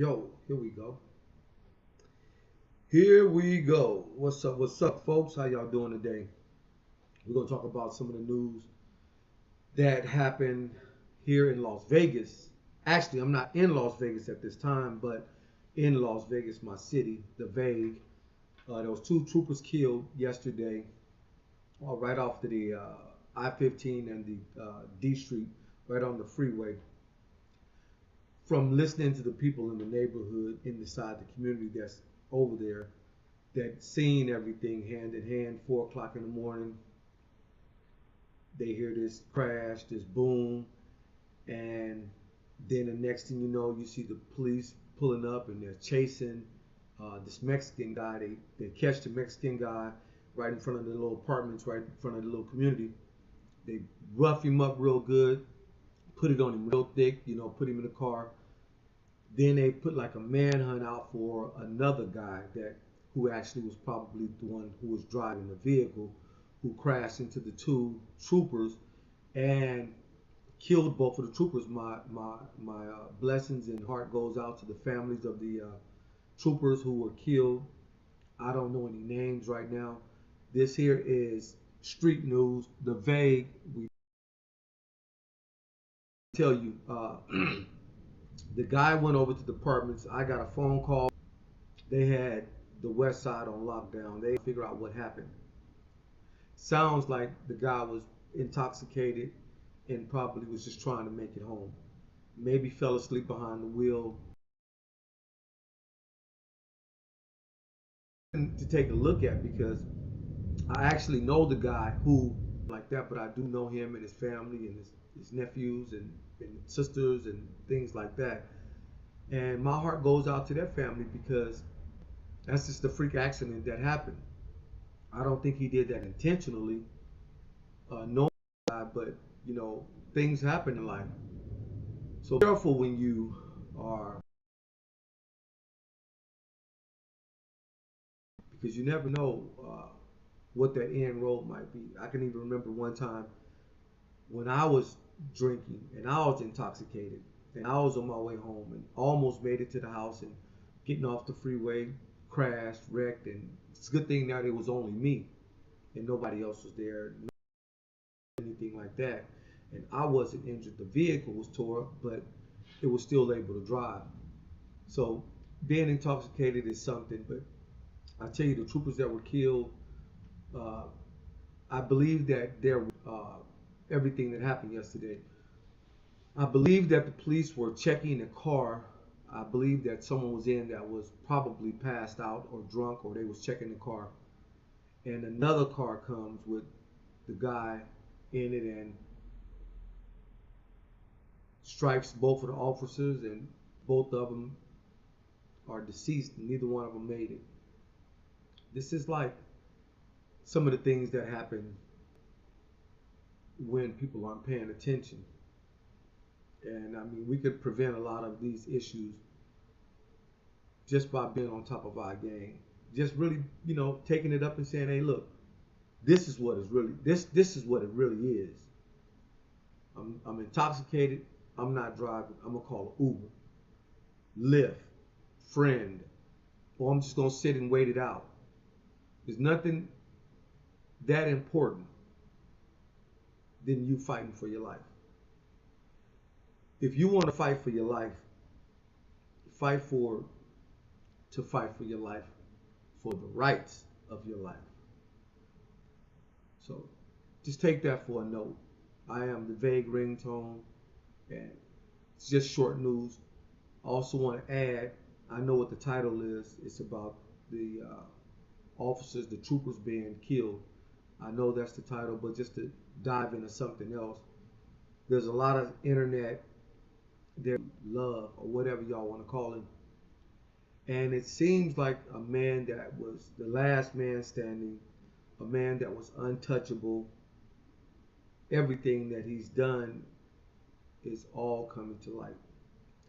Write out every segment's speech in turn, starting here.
Yo, here we go. Here we go. What's up, folks? How y'all doing today? We're gonna talk about some of the news that happened here in Las Vegas. Actually, I'm not in Las Vegas at this time, but in Las Vegas, my city, the Vague. There was two troopers killed yesterday, right off the I-15 and the D Street, right on the freeway. From listening to the people in the neighborhood, inside the community that's over there, that seen everything hand in hand, 4 o'clock in the morning, they hear this crash, this boom, and then the next thing you know, you see the police pulling up and they're chasing this Mexican guy. They catch the Mexican guy right in front of the little apartments, right in front of the little community. They rough him up real good, put it on him real thick, put him in the car. Then they put like a manhunt out for another guy that who actually was probably the one who was driving the vehicle, who crashed into the two troopers and killed both of the troopers. My blessings and heart goes out to the families of the troopers who were killed. I don't know any names right now. This here is street news. The Vague. We tell you, the guy went over to the apartments. I got a phone call. They had the West Side on lockdown. They figure out what happened. Sounds like the guy was intoxicated and probably was just trying to make it home. Maybe fell asleep behind the wheel. To take a look at, because I actually know the guy who like that, but I do know him and his family and his nephews and sisters and things like that. And my heart goes out to their family because that's just a freak accident that happened. I don't think he did that intentionally, knowing the guy, but things happen in life. So be careful when you are, because you never know what that end road might be. I can even remember one time when I was drinking and I was intoxicated and I was on my way home and almost made it to the house and getting off the freeway, crashed, wrecked, and it's a good thing that it was only me and nobody else was there, anything like that. And I wasn't injured. The vehicle was tore up, but it was still able to drive. So being intoxicated is something, but I tell you, the troopers that were killed, uh, I believe that there, everything that happened yesterday. I believe that the police were checking the car. I believe that someone was in that was probably passed out or drunk, or they was checking the car. And another car comes with the guy in it and strikes both of the officers, and both of them are deceased. Neither one of them made it. This is like some of the things that happen when people aren't paying attention. And I mean, we could prevent a lot of these issues just by being on top of our game. Just really, taking it up and saying, "Hey, look, this is what is really this is what it really is. I'm intoxicated. I'm not driving. I'm gonna call an Uber, Lyft, friend, or I'm just gonna sit and wait it out. There's nothing that important than you fighting for your life. If you want to fight for your life, fight for to fight for your life, for the rights of your life. So just take that for a note. I am the Vague Ringtone, and it's just short news. I also want to add, I know what the title is. It's about the officers, the troopers being killed. I know that's the title, but just to dive into something else, there's a lot of internet there, love or whatever y'all want to call it. And it seems like a man that was the last man standing, a man that was untouchable. Everything that he's done is all coming to light.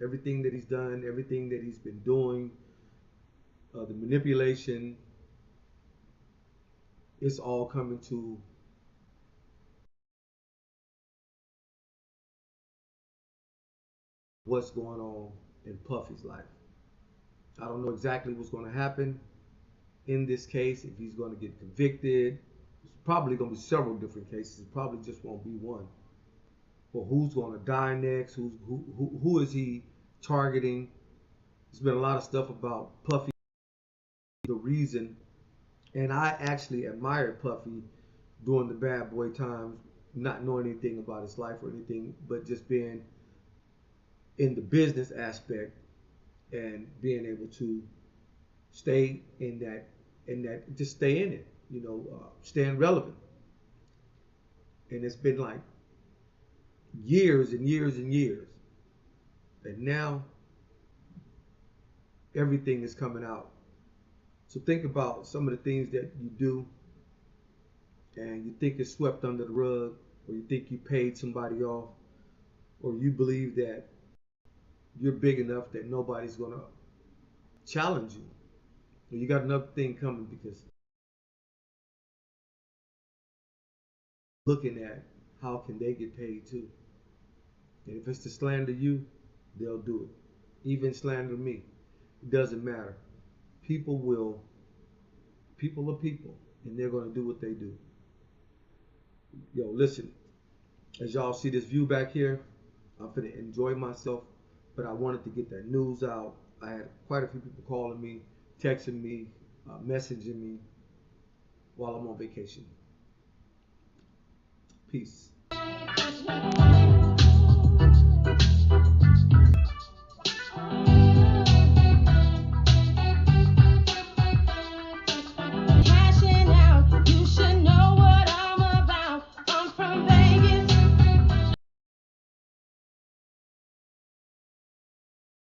Everything that he's done, everything that he's been doing, the manipulation, it's all coming to what's going on in Puffy's life. I don't know exactly what's going to happen in this case, if he's going to get convicted. It's probably going to be several different cases. It probably just won't be one. Or who's going to die next? Who is he targeting? There's been a lot of stuff about Puffy, the reason, and I actually admired Puffy during the bad boy times, not knowing anything about his life or anything, but just being in the business aspect and being able to stay in that, just stay in it, staying relevant. And it's been like years and years and years, and now everything is coming out. So think about some of the things that you do, and you think it's swept under the rug, or you think you paid somebody off, or you believe that you're big enough that nobody's gonna challenge you. You got another thing coming, because looking at how can they get paid too. And if it's to slander you, they'll do it. Even slander me. It doesn't matter. People will, people are people, and they're going to do what they do. Yo, listen, as y'all see this view back here, I'm finna enjoy myself, but I wanted to get that news out. I had quite a few people calling me, texting me, messaging me while I'm on vacation. Peace.